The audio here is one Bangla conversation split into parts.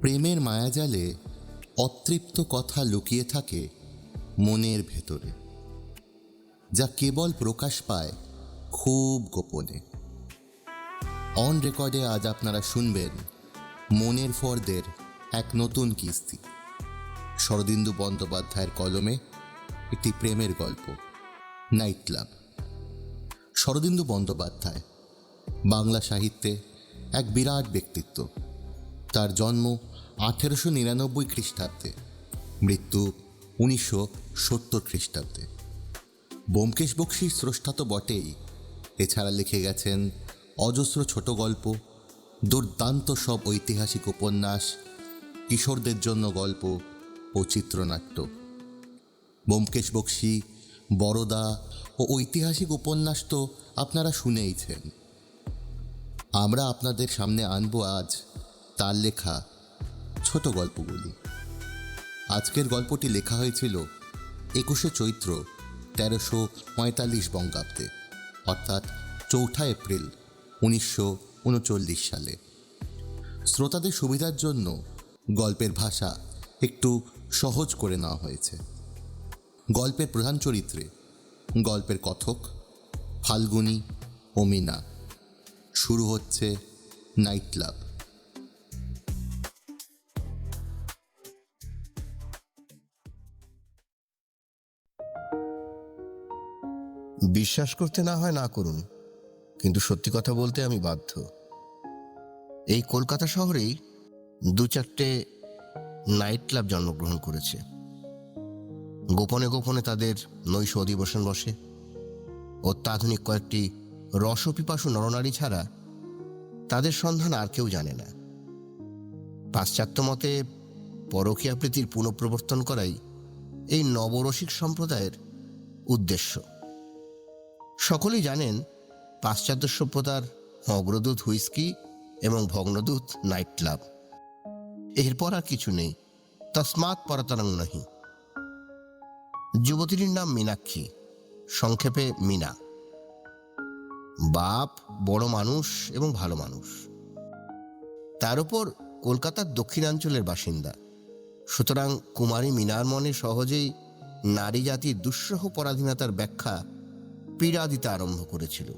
প্রেমের মায়াজালে অতৃপ্ত কথা লুকিয়ে থাকে মনের ভেতরে, যা কেবল প্রকাশ পায় খুব গোপনে। অন রেকর্ডে আজ আপনারা শুনবেন মনের ফর্দের এক নতুন কিস্তি, শরদিন্দু বন্দ্যোপাধ্যায়ের কলমে একটি প্রেমের গল্প, নাইট ক্লাব। শরদিন্দু বন্দ্যোপাধ্যায় বাংলা সাহিত্যে এক বিরাট ব্যক্তিত্ব। তার জন্ম 1899 খ্রিস্টাব্দে, মৃত্যু 1970 খ্রিস্টাব্দে। ব্যোমকেশ বক্সীর স্রষ্টা তো বটেই, এছাড়া লিখে গেছেন অজস্র ছোট গল্প, দুর্দান্ত সব ঐতিহাসিক উপন্যাস, কিশোরদের জন্য গল্প ও চিত্রনাট্য। ব্যোমকেশ বক্সী, বরদা ও ঐতিহাসিক উপন্যাস তো আপনারা শুনেইছেন। আমরা আপনাদের সামনে আনব আজ তার লেখা ছোট গল্পগুলি। আজকের গল্পটি লেখা হয়েছিল 21শে চৈত্র 1345 বঙ্গাব্দে, অর্থাৎ 4 এপ্রিল 1939 সালে। শ্রোতাদের সুবিধার জন্য গল্পের ভাষা একটু সহজ করে নেওয়া হয়েছে। গল্পের প্রধান চরিত্রে গল্পের কথক ফাল্গুনী ও মীনা। শুরু হচ্ছে নাইট ক্লাব। বিশ্বাস করতে না হয় না করুন, কিন্তু সত্যি কথা বলতে আমি বাধ্য। এই কলকাতা শহরেই 2-4টে নাইট ক্লাব জন্মগ্রহণ করেছে। গোপনে গোপনে তাদের নৈশ অধিবেশন বসে। অত্যাধুনিক কয়েকটি রসপিপাসু নরনারী ছাড়া তাদের সন্ধান আর কেউ জানে না। পাশ্চাত্য মতে পরকীয়া প্রীতির পুনঃপ্রবর্তন করাই এই নবরসিক সম্প্রদায়ের উদ্দেশ্য। সকলেই জানেন পাশ্চাত্য সভ্যতার অগ্রদূত হুইস্কি এবং ভগ্নদূত নাইট ক্লাব। এরপর আর কিছু নেই, তস্মাৎ পরতরং নহি। যুবতীর নাম মীনাক্ষী, সংক্ষেপে মীনা। বাপ বড় মানুষ এবং ভালো মানুষ, তার উপর কলকাতার দক্ষিণাঞ্চলের বাসিন্দা। সুতরাং কুমারী মীনার মনে সহজেই নারী জাতির দুঃসহ পরাধীনতার ব্যাখ্যা পীড়া দিতে আরম্ভ করেছিল।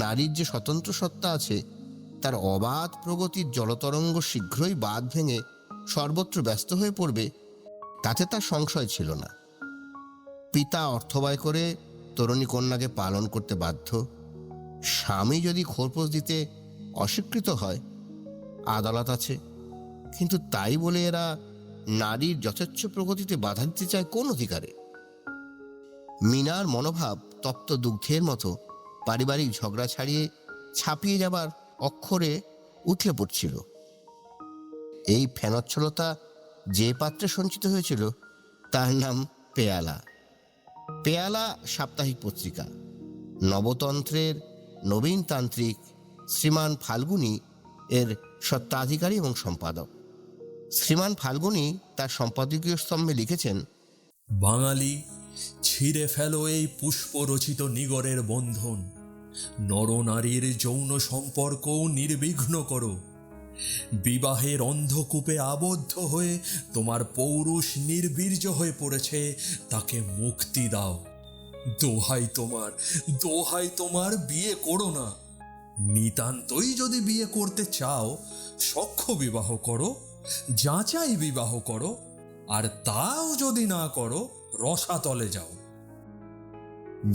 নারীর যে স্বতন্ত্র সত্তা আছে, তার অবাধ প্রগতির জলতরঙ্গ শীঘ্রই বাঁধ ভেঙে সর্বত্র ব্যস্ত হয়ে পড়বে, তাতে তার সংশয় ছিল না। পিতা অর্থ ব্যয় করে তরুণী কন্যাকে পালন করতে বাধ্য। স্বামী যদি খোরপোশ দিতে অস্বীকৃত হয়, আদালত আছে। কিন্তু তাই বলে এরা নারীর যথেচ্ছ প্রগতিতে বাধা দিতে চায় কোন অধিকারে? মীনার মনোভাব তপ্ত দুগ্ধের মতো পারিবারিক ঝগড়া ছাড়িয়ে ছাপিয়ে যাবার অক্ষরে উঠলে পড়ছিল। এই ফেনচ্ছলতা যে পাত্রে সঞ্চিত হয়েছিল তার নাম পেয়ালা। পেয়ালা সাপ্তাহিক পত্রিকা। নবতন্ত্রের নবীন তান্ত্রিক শ্রীমান ফাল্গুনী এর স্বত্বাধিকারী এবং সম্পাদক। শ্রীমান ফাল্গুনী তার সম্পাদকীয় স্তম্ভে লিখেছেন, বাঙালি, ছিঁড়ে ফেলো এই পুষ্পরচিত নিগরের বন্ধন, নরনারীর যৌন সম্পর্ক নির্বিঘ্ন করো। বিবাহের অন্ধকূপে আবদ্ধ হয়ে তোমার পৌরুষ নির্বীর্য হয়ে পড়েছে, তাকে মুক্তি দাও। দোহাই তোমার বিয়ে করো না। নিতান্তই যদি বিয়ে করতে চাও, সখ্য বিবাহ করো, যাচাই বিবাহ করো, আর তাও যদি না করো, রসাতলে যাও।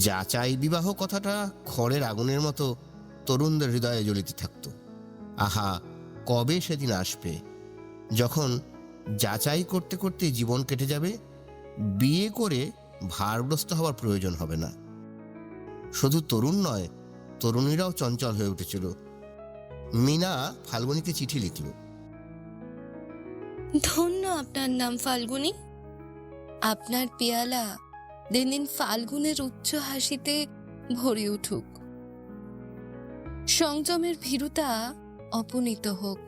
যাচাই বিবাহ কথাটা খড়ের আগুনের মতো তরুণদের হৃদয়ে জ্বলিতে থাকত। আহা, কবে সেদিন আসবে যখন যাচাই করতে করতে জীবন কেটে যাবে, বিয়ে করে ভারগ্রস্ত হওয়ার প্রয়োজন হবে না। শুধু তরুণ নয়, তরুণীরাও চঞ্চল হয়ে উঠেছিল। মীনা ফাল্গুনীকে চিঠি লিখল। ধন্য আপনার নাম ফাল্গুনী। আপনার পেয়ালা দিন দিন ফাল্গুনের উচ্চ হাসিতে ভরে উঠুক। সংযমের ভীরুতা অপনীত হোক।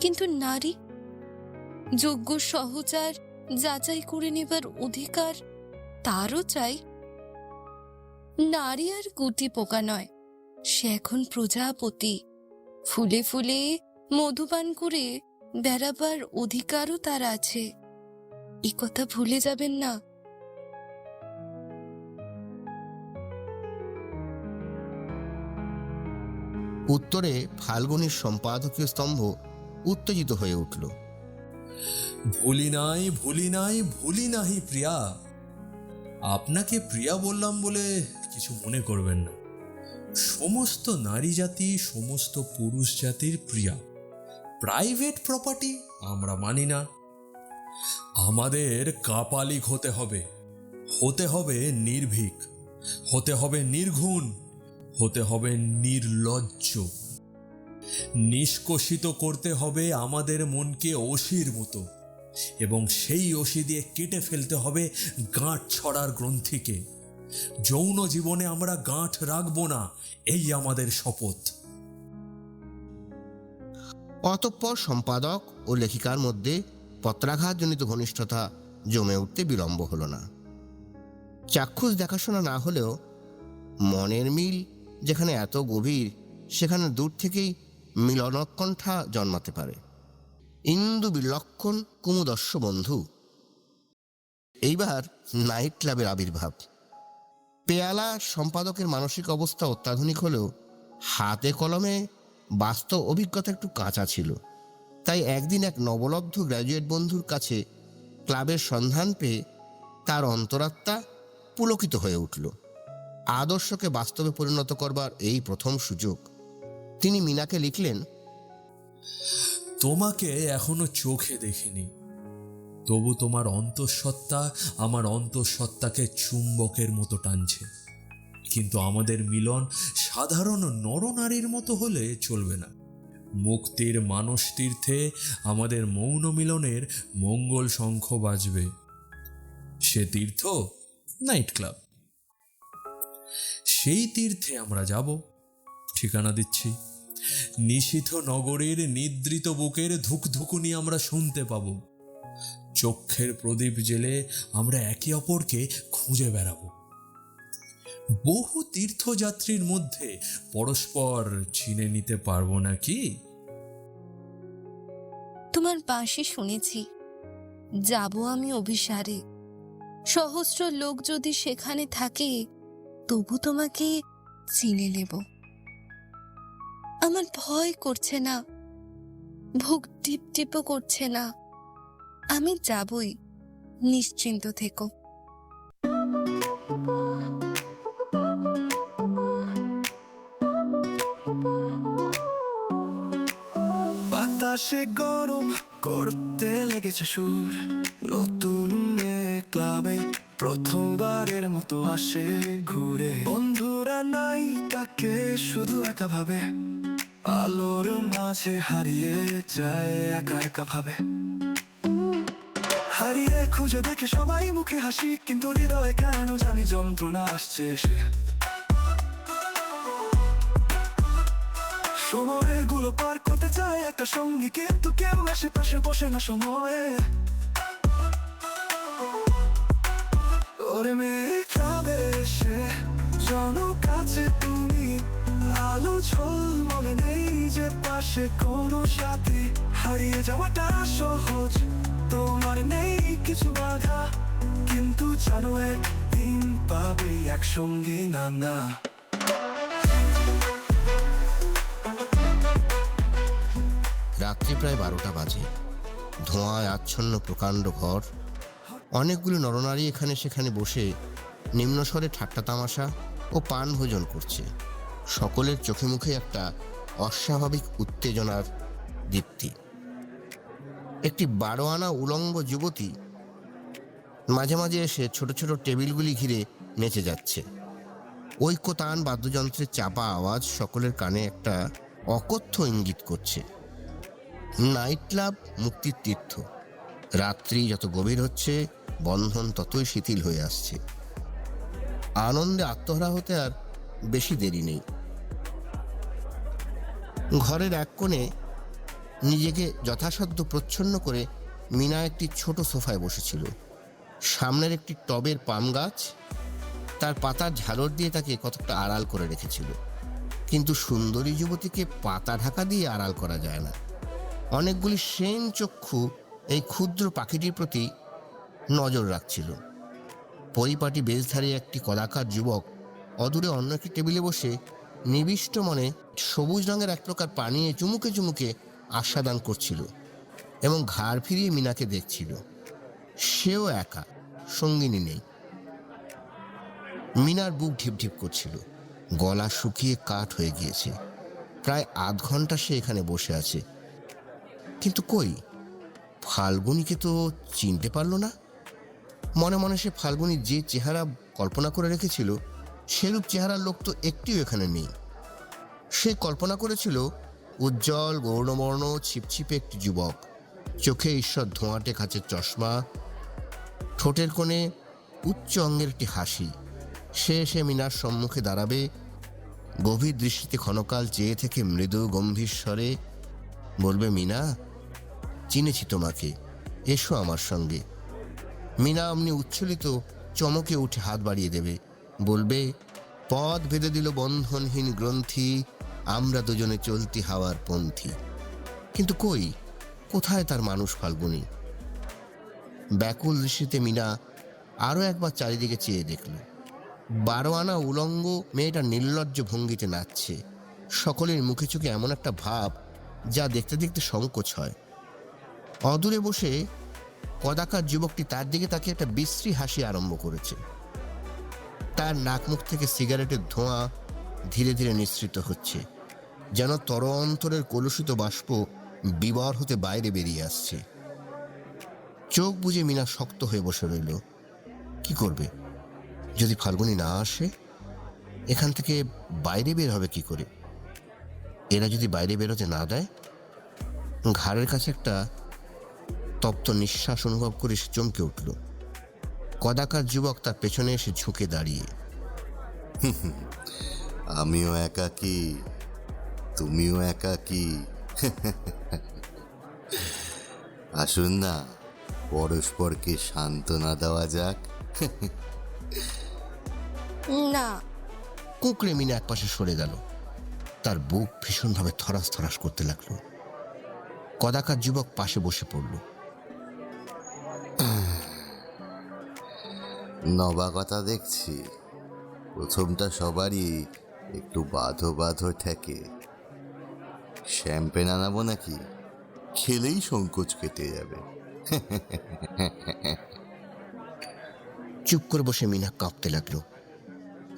কিন্তু নারী, যোগ্য সহচার যাচাই করে নেবার অধিকার তারও চাই। নারী আর গুটি পোকা নয়, সে এখন প্রজাপতি। ফুলে ফুলে মধুপান করে বেড়াবার অধিকারও তার আছে, এ কথা ভুলে যাবেন না। উত্তরে ফাল্গুনীর সম্পাদকীয় স্তম্ভ উত্তেজিত হয়ে উঠল। ভুলি নাই, ভুলি নাই, ভুলি নাহি প্রিয়া। আপনাকে প্রিয়া বললাম বলে কিছু মনে করবেন না। সমস্ত নারী জাতি, সমস্ত পুরুষ জাতির প্রিয়া। প্রাইভেট প্রপার্টি আমরা মানি না। আমাদের কাপালিক হতে হবে, হতে হবে নির্ভীক, হতে হবে নির্ঘুণ, হতে হবে নির্লজ্জ। নিষ্কষিত করতে হবে আমাদের মনকে অসির মতো, এবং সেই অসি দিয়ে কেটে ফেলতে হবে গাঁট ছড়ার গ্রন্থিকে। যৌন জীবনে আমরা গাঁঠ রাখবো না, এই আমাদের শপথ। অতঃপর সম্পাদক ও লেখিকার মধ্যে পত্রাঘাতজনিত ঘনিষ্ঠতা জমে উঠতে বিলম্ব হল না। চাক্ষুষ দেখাশোনা না হলেও মনের মিল যেখানে এত গভীর, সেখানে দূর থেকেই মিলনোৎকণ্ঠা জন্মাতে পারে। ইন্দু বিলক্ষণ কুমুদস্য বন্ধু। এইবার নাইট ক্লাবের আবির্ভাব। পেয়ালা সম্পাদকের মানসিক অবস্থা অত্যাধুনিক হলেও হাতে কলমে বাস্তব অভিজ্ঞতা একটু কাঁচা ছিল। তাই একদিন এক নবলব্ধ গ্র্যাজুয়েট বন্ধুর কাছে ক্লাবের সন্ধান পেয়ে তার অন্তরাত্মা পুলকিত হয়ে উঠল। আদর্শকে বাস্তবে পরিণত করবার এই প্রথম সুযোগ। তিনি মিনাকে লিখলেন, তোমাকে এখনো চোখে দেখিনি, তবু তোমার অন্তঃসত্ত্বা আমার অন্তঃসত্ত্বাকে চুম্বকের মতো টানছে। কিন্তু আমাদের মিলন সাধারণ নরনারীর মতো হলে চলবে না। মুক্তির মানস তীর্থে আমাদের মৌন মিলনের মঙ্গল শঙ্খ বাজবে। সে তীর্থ নাইট ক্লাব। সেই তীর্থে আমরা যাব। ঠিকানা দিচ্ছি, নিশীথ নগরীর নিদ্রিত বুকের ধুকধুকুনি আমরা শুনতে পাব। চক্ষের প্রদীপ জেলে আমরা একে অপরকে খুঁজে বেড়াবো। বহু তীর্থযাত্রীর মধ্যে পরস্পর চিনে নিতে পারবো নাকি? তোমার বাঁশি শুনেছি, যাব আমি অভিসারে। সহস্র লোক যদি সেখানে থাকে, তবু তোমাকে চিনে নেব। আমার ভয় করছে না, বুক টিপ টিপও করছে না। আমি যাবই, নিশ্চিন্ত থেকো। বাতাসে গরম করতে লেগেছে সুর, নতুন ক্লাবে প্রথমবারের মতো আসে ঘুরে। বন্ধুরা নাই, তাকে শুধু একা ভাবে, আলোর মাঝে হারিয়ে যায় একা একা ভাবে। হারিয়ে খুঁজে দেখে সবাই মুখে হাসি, কিন্তু হৃদয়ে কেন জানি যন্ত্রণা আসছে এসে। সময়ের গুলো পার করতে চায় একটা সঙ্গী, কিন্তু কেউ আশেপাশে বসে না সময়ে। ওরে মেয়ে ক্লাবে এসে জন কাছে তুমি, আলো ঝলমলে নেই যে পাশে কোনো সাথী। হারিয়ে যাওয়াটা সহজ, তোমার নেই কিছু বাধা, কিন্তু জানো একদিন পাবে একসঙ্গে না। রাত্রি প্রায় 12টা বাজে। ধোঁয়ায় আচ্ছন্ন প্রকাণ্ড ঘর। অনেকগুলো নরনারী এখানে সেখানে বসে নিম্নস্বরে ঠাট্টা তামাশা ও পান ভোজন করছে। সকলের চোখে মুখে একটা অস্বাভাবিক উত্তেজনার দীপ্তি। একটি 12 আনা উলঙ্গ যুবতী মাঝে মাঝে এসে ছোট ছোট টেবিলগুলি ঘিরে নেচে যাচ্ছে। ঐক্যতান বাদ্যযন্ত্রের চাপা আওয়াজ সকলের কানে একটা অকথ্য ইঙ্গিত করছে। নাইট ক্লাব মুক্তির তীর্থ। রাত্রি যত গভীর হচ্ছে, বন্ধন ততই শিথিল হয়ে আসছে। আনন্দে আত্মহারা হতে আর বেশি দেরি নেই। ঘরের এক কোণে নিজেকে যথাসাধ্য প্রচ্ছন্ন করে মিনা একটি ছোট সোফায় বসেছিল। সামনের একটি টবের পাম গাছ তার পাতার ঝালর দিয়ে তাকে কতটা আড়াল করে রেখেছিল। কিন্তু সুন্দরী যুবতীকে পাতা ঢাকা দিয়ে আড়াল করা যায় না। অনেকগুলি সেন চক্ষু এই ক্ষুদ্র পাখিটির প্রতি নজর রাখছিল। পরিপাটি বেশধারী একটি কদাকার যুবক অদূরে অন্য একটি টেবিলে বসে নিবিষ্ট মনে সবুজ রঙের এক প্রকার পানীয় চুমুকে চুমুকে আস্বাদন করছিল এবং ঘাড় ফিরিয়ে মিনাকে দেখছিল। সেও একা, সঙ্গিনী নেই। মিনার বুক ঢিপঢিপ করছিল, গলা শুকিয়ে কাঠ হয়ে গিয়েছে। প্রায় আধ ঘন্টা সে এখানে বসে আছে, কিন্তু কই ফাল্গুনীকে তো চিনতে পারল না। মনে মনে সে ফাল্গুনী যে চেহারা কল্পনা করে রেখেছিল সেরূপ চেহারার লোক তো একটিও এখানে নেই। সে কল্পনা করেছিল উজ্জ্বল গৌরবর্ণ ছিপছিপে একটি যুবক, চোখে ঈশ্বর ধোঁয়াটে কাচের চশমা, ঠোঁটের কোণে উচ্চ অঙ্গের একটি হাসি। সে এসে মিনার সম্মুখে দাঁড়াবে, গভীর দৃষ্টিতে ক্ষণকাল চেয়ে থেকে মৃদু গম্ভীর স্বরে বলবে, মিনা, চিনেছি তোমাকে, এসো আমার সঙ্গে। মিনা অমনি উচ্ছ্বলিত চমকে উঠে হাত বাড়িয়ে দেবে, বলবে, পথ ভেদে দিল বন্ধনহীন গ্রন্থি, আমরা দুজনে চলতি হাওয়ার পন্থী। কিন্তু কই, কোথায় তার মানুষ ফাল্গুনী? ব্যাকুল দৃষ্টিতে মিনা আরও একবার চারিদিকে চেয়ে দেখল। 12 আনা উলঙ্গ মেয়েটা নির্লজ্জ ভঙ্গিতে নাচছে। সকলের মুখে চোখে এমন একটা ভাব যা দেখতে দেখতে সংকোচ হয়। অদূরে বসে কদাকার যুবকটি তার দিকে তাকে একটা বিশ্রী হাসি আরম্ভ করেছে। তার নাক মুখ থেকে সিগারেটের ধোঁয়া ধীরে ধীরে নিঃসৃত হচ্ছে, যেন তর অন্তরের কলুষিত বাষ্প বিবর হতে বাইরে বেরিয়ে আসছে। চোখ বুজে মিনা শক্ত হয়ে বসে রইল। কি করবে যদি ফাল্গুনী না আসে? এখান থেকে বাইরে বের হবে কি করে? এরা যদি বাইরে বেরোতে না দেয়? ঘাড়ের কাছে একটা তপ্ত নিঃশ্বাস অনুভব করে সে চমকে উঠল। কদাকার যুবক তার পেছনে এসে ঝুঁকে দাঁড়িয়ে, আমিও একাকী, তুমিও একাকী। আসুন না, পরস্পরকে সান্ত্বনা দেওয়া যাক। না। কুঁকড়ে মিনা একপাশে সরে গেল। তার বুক ভীষণভাবে থরাস থরাস করতে লাগলো। কদাকার যুবক পাশে বসে পড়ল। নবাগতা দেখছি, প্রথমটা সবারই একটু বাঁধো বাঁধো ঠেকে। শ্যাম্পেন আনাবো নাকি? খেলেই সংকোচ কেটে যাবে। চুপ করে বসে মিনা কাঁপতে লাগলো।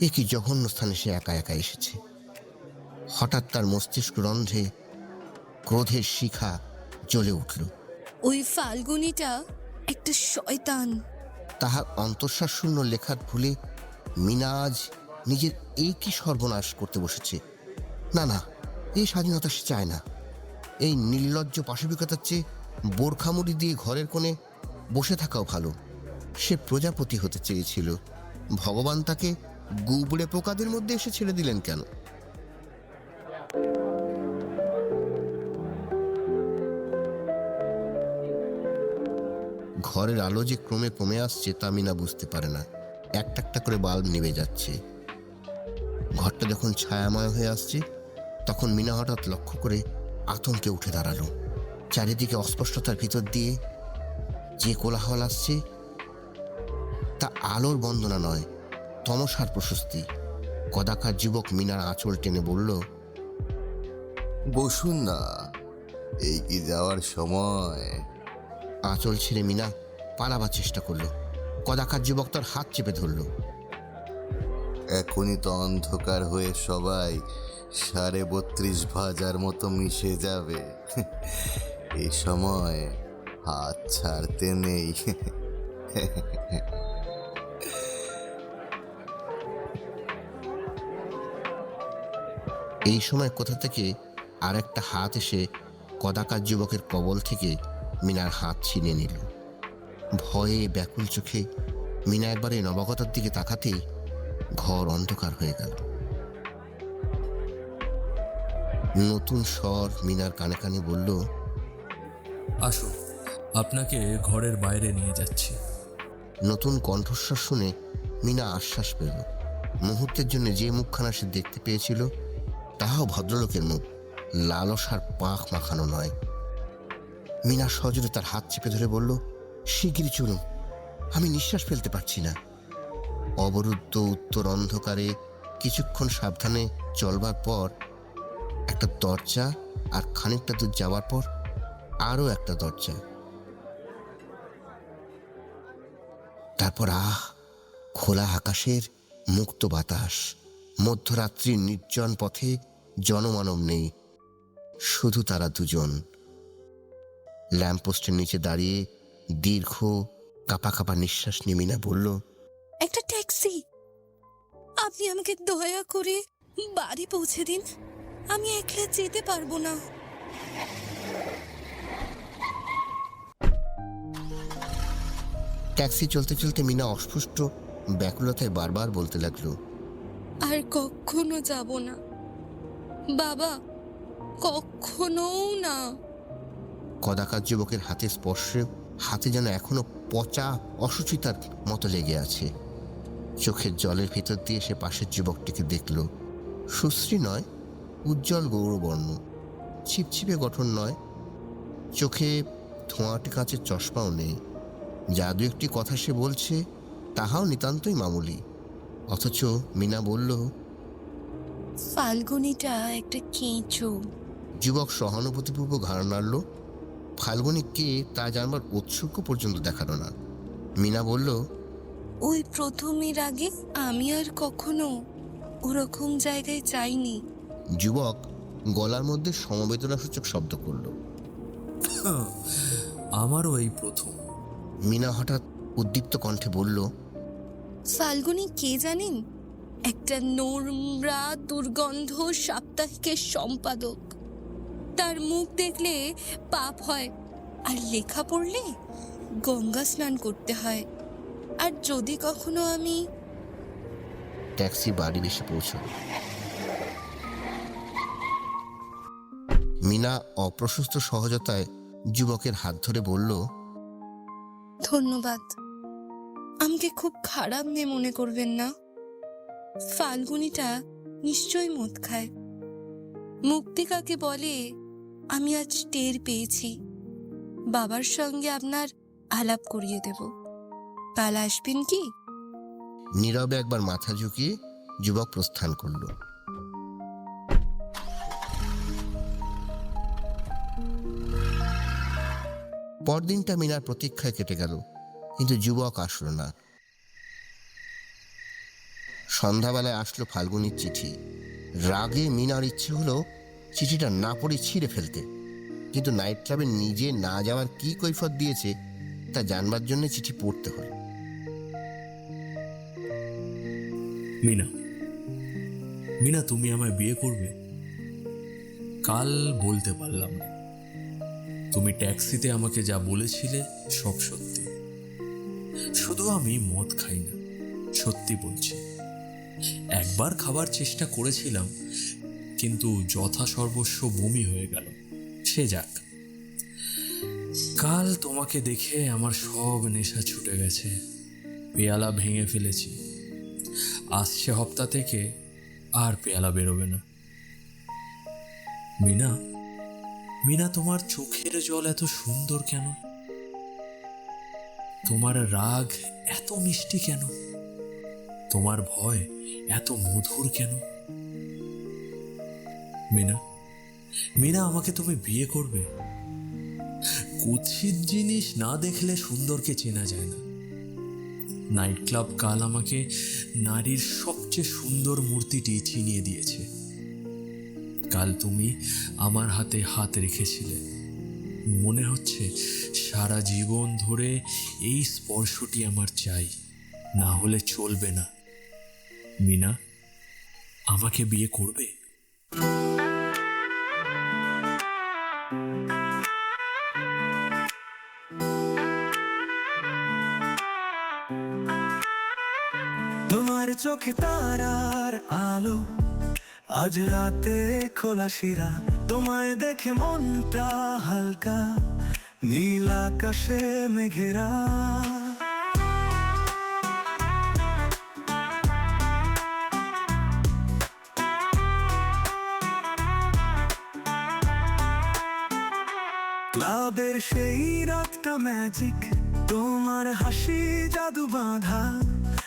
এ কি জঘন্য স্থানে সে একা একা এসেছে। হঠাৎ তার মস্তিষ্ক রন্ধ্রে ক্রোধের শিখা জ্বলে উঠল। ওই ফাল্গুনিটা একটা শয়তান। তাহার অন্তঃশ্বাস শূন্য লেখার ভুলে মিনা আজ নিজের এই কি সর্বনাশ করতে বসেছে। না না, এই স্বাধীনতা সে চায় না। এই নির্লজ্জ পাশবিকতার চেয়ে বোরখামুড়ি দিয়ে ঘরের কোণে বসে থাকাও ভালো। সে প্রজাপতি হতে চেয়েছিল, ভগবান তাকে গুবড়ে পোকাদের মধ্যে এসে ছেড়ে দিলেন কেন? ঘরের আলো যে ক্রমে কমে আসছে তা মিনা বুঝতে পারে না। একটা একটা করে বাল্ব নিভে যাচ্ছে। ঘরটা যখন ছায়াময় হয়ে আসছে তখন মিনা হঠাৎ লক্ষ্য করে আতঙ্কে উঠে দাঁড়ালো। চারিদিকে অস্পষ্টতার ভিতর দিয়ে যে কোলাহল আসছে তা আলোর বন্দনা নয়, তমসার প্রশস্তি। কদাকার যুবক মিনার আঁচল টেনে বলল, বসুন না, এই কি যাওয়ার সময়? আঁচল ছেড়ে মিনা পালাবার চেষ্টা করলো। কদাকার যুবক তার হাত চেপে ধরল। এখনই তো অন্ধকার হয়ে সবাই 32.5 ভাজার মতো মিশে যাবে। এই সময় হাত ছাড়তে নেই। এই সময় কোথা থেকে আর একটা হাত এসে কদাকার যুবকের কবল থেকে মিনার হাত ছিনিয়ে নিল। ভয়ে ব্যাকুল চোখে মিনা একবার এই নবাগতার দিকে তাকাতেই ঘর অন্ধকার হয়ে গেল। নতুন স্বর মিনার কানে কানে বলল, আসুন, আপনাকে ঘরের বাইরে নিয়ে যাচ্ছি। নতুন কণ্ঠস্বর শুনে মিনা আশ্বাস পেল। মুহূর্তের জন্য যে মুখখানা সে দেখতে পেয়েছিল তাহাও ভদ্রলোকের মুখ, লালসার পাখ মাখানো নয়। মিনা সজোরে তার হাত চেপে ধরে বলল, শিগগিরই চলুন, আমি নিঃশ্বাস ফেলতে পারছি না। অবরুদ্ধ উত্তর অন্ধকারে কিছুক্ষণ সাবধানে চলবার পর একটা দরজা, আর খানিকটা দূর যাওয়ার পর আরো একটা দরজা। তারপর খোলা আকাশের মুক্ত বাতাস, মধ্যরাত্রির নির্জন পথে জনমানব নেই, শুধু তারা দুজন। ল্যাম্পপোস্টের নিচে দাঁড়িয়ে দীর্ঘ কাঁপা কাঁপা নিঃশ্বাস নিয়ে মিনা বলল, একটা ট্যাক্সি, আপনি আমাকে দয়া করে বাড়ি পৌঁছে দিন, আমি একলা যেতে পারবো না। ট্যাক্সি চলতে চলতে মিনা অস্পষ্ট ব্যাকুলতায় বারবার বলতে লাগলো, আর কখনো যাব না বাবা, কখনো না। কদাকার যুবকের হাতে স্পর্শে হাতে যেন এখনো পচা অসুচিতার মতো লেগে আছে। চোখের জলের ভেতর দিয়ে সে পাশের যুবকটিকে দেখল। সুশ্রী নয়, উজ্জ্বল গৌরবর্ণ, ছিপছিপে গঠন নয়, চোখে ধোঁয়াটে কাঁচের চশমাও নেই। যা দু একটি কথা সে বলছে তাহাও নিতান্তই মামুলি। অথচ মিনা বলল, ফাল্গুনিটা একটা কেঁচো। যুবক সহানুভূতিপূর্বক ঘাড় নাড়ল। ফাল্গুনি কে তা জানবার ঔৎসুক্য পর্যন্ত দেখালো না। মিনা বলল, ওই প্রথমের আগে আমি আর কখনো ওরকম জায়গায় যাইনি। যুবক গলার মধ্যে সমবেদনাসূচক শব্দ করল। আমারও এই প্রথম। মিনা হঠাৎ উদ্দীপ্ত কণ্ঠে বলল, ফাল্গুনি কে জানেন? একটা নোংরা দুর্গন্ধ সাপ্তাহিকের সম্পাদক। তার মুখ দেখলে পাপ হয়, আর লেখা পড়লে গঙ্গা স্নান করতে হয়। আর যদি কখনো আমি ট্যাক্সি বাড়ি এসে পৌঁছল। মিনা অপ্রশস্ত সহজতায় যুবকের হাত ধরে বলল, ধন্যবাদ, আমাকে খুব খারাপ মেয়ে মনে করবেন না। ফাল্গুনিটা নিশ্চয়ই মদ খায়। মুক্তি কাকে বলে আমি আজ টের পেয়েছি। বাবার সঙ্গে আপনার আলাপ করিয়ে দেব। কাল আসবেন কি? নীরবে একবার মাথা ঝুঁকিয়ে যুবক প্রস্থান করল। পরদিনটা মিনার প্রতীক্ষায় কেটে গেল, কিন্তু যুবক আসলো না। সন্ধ্যাবেলায় আসলো ফাল্গুনির চিঠি। রাগে মিনার ইচ্ছে হলো চিঠিটা না পড়ে ছিঁড়ে ফেলতে, কিন্তু নাইট ক্লাবে নিজে না যাওয়ার কি কৈফত দিয়েছে তা জানবার জন্য চিঠি পড়তে হলো। মিনা, মিনা, তুমি আমায় বিয়ে করবে? কাল বলতে পারলাম না। তুমি ট্যাক্সিতে আমাকে যা বলেছিলে সব সত্যি। শুধু আমি মদ খাই না, সত্যি বলছি। একবার খাবার চেষ্টা করেছিলাম, কিন্তু যথাসর্বস্ব বমি হয়ে গেল। সে যাক, কাল তোমাকে দেখে আমার সব নেশা ছুটে গেছে। পেয়ালা ভেঙে ফেলেছি। আসছে হপ্তাহ থেকে আর পেয়ালা বেরোবে না। মিনা, মিনা, তোমার চোখের জল এত সুন্দর কেন? তোমার রাগ এত মিষ্টি কেন? তোমার ভয় এত মধুর কেন? মিনা, মিনা, আমাকে তুমি বিয়ে করবে? কুৎসিত জিনিস না দেখলে সুন্দরকে চেনা যায় না। নাইট ক্লাব কাল আমাকে নারীর সবচেয়ে সুন্দর মূর্তিটি চিনিয়ে দিয়েছে। কাল তুমি আমার হাতে হাত রেখেছিলে। মনে হচ্ছে সারা জীবন ধরে এই স্পর্শটি আমার চাই, না হলে চলবে না। মিনা, আমাকে বিয়ে করবে? তোমার চোখে তারার আলো, আজ রাতে খোলা শিরা। তোমায় দেখে মনটা হালকা, নীল আকাশে মেঘেরা। ক্লাবের সেই রাতটা ম্যাজিক, তোমার হাসি জাদু বাঁধা।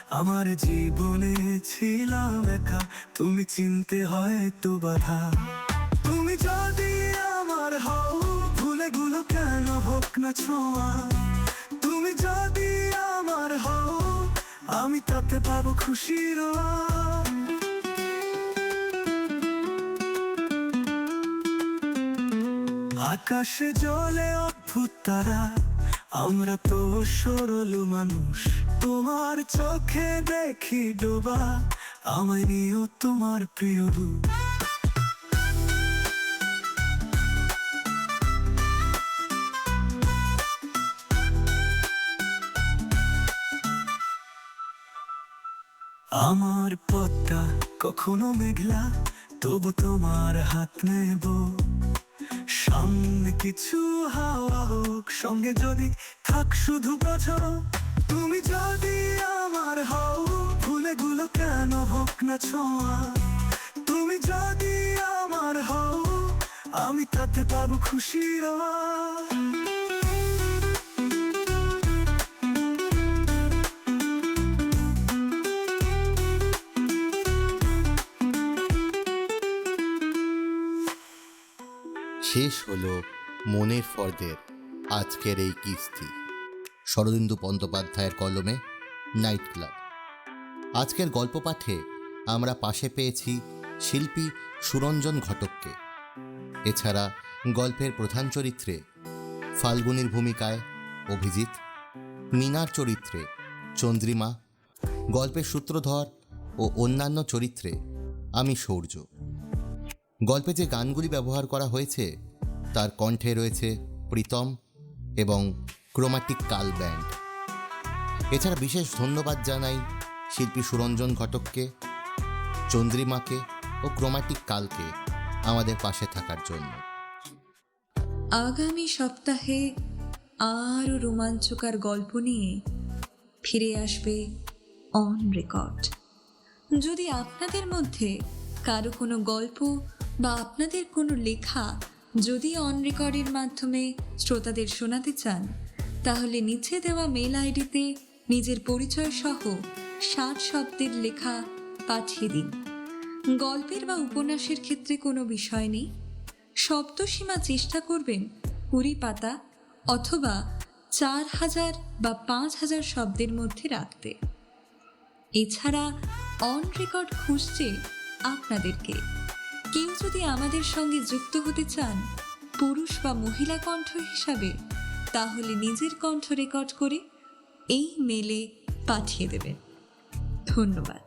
আমার জীবনে ছিলাম একা, তুমি চিনতে হয়তো বাধা। তুমি যদি আমার হও, ভুলেগুলো কেন হোক না ছোঁয়া। তুমি যদি আমার হও, আমি তাতে পাবো খুশির আকাশে জ্বলে অদ্ভুত তারা, আমরা তো সরল মানুষ। তোমার চোখে দেখি ডোবা, আমায় নিয়েও তোমার প্রিয় রূপ। আমার পথটা কখনো মেঘলা, তবু তোমার হাত নেব। সামনে কিছু হাওয়া হোক, সঙ্গে যদি থাক শুধু বছর। তুমি যদি আমার হও, ভুলেগুলো কেন হোক না ছোঁয়া। তুমি যদি আমার হও, আমি তাতে পাবো খুশির শেষ হলো মনের ফর্দের আজকের এই কিস্তি। শরদিন্দু বন্দ্যোপাধ্যায়ের কলমে নাইট ক্লাব। আজকের গল্প পাঠে আমরা পাশে পেয়েছি শিল্পী সুরঞ্জন ঘটককে। এছাড়া গল্পের প্রধান চরিত্রে ফাল্গুনীর ভূমিকায় অভিজিৎ, মিনার চরিত্রে চন্দ্রিমা, গল্পের সূত্রধর ও অন্যান্য চরিত্রে আমি সূর্য। গল্পে যে গানগুলি ব্যবহার করা হয়েছে তার কণ্ঠে রয়েছে প্রীতম এবং ক্রোমাটিক কাল ব্যান্ড। এছাড়া বিশেষ ধন্যবাদ জানাই শিল্পী সুরঞ্জন ঘটককে, চন্দ্রিমাকে ও ক্রোমাটিক কালকে আমাদের পাশে থাকার জন্য। আগামী সপ্তাহে আরও রোমাঞ্চকর গল্প নিয়ে ফিরে আসবে অন রেকর্ড। যদি আপনাদের মধ্যে কারো কোনো গল্প বা আপনাদের কোনো লেখা যদি অন রেকর্ডের মাধ্যমে শ্রোতাদের শোনাতে চান, তাহলে নিচে দেওয়া মেল আইডিতে নিজের পরিচয় সহ 60 শব্দের লেখা পাঠিয়ে দিন। গল্পের বা উপন্যাসের ক্ষেত্রে কোনো বিষয় নেই, শব্দসীমা চেষ্টা করবেন 20 পাতা অথবা 4000 বা 5000 শব্দের মধ্যে রাখতে। এছাড়া অন রেকর্ড খুঁজছে আপনাদেরকে। কেউ যদি আমাদের সঙ্গে যুক্ত হতে চান পুরুষ বা মহিলা কণ্ঠ হিসাবে, তাহলে নিজের কণ্ঠ রেকর্ড করে এই মেলে পাঠিয়ে দেবেন। ধন্যবাদ।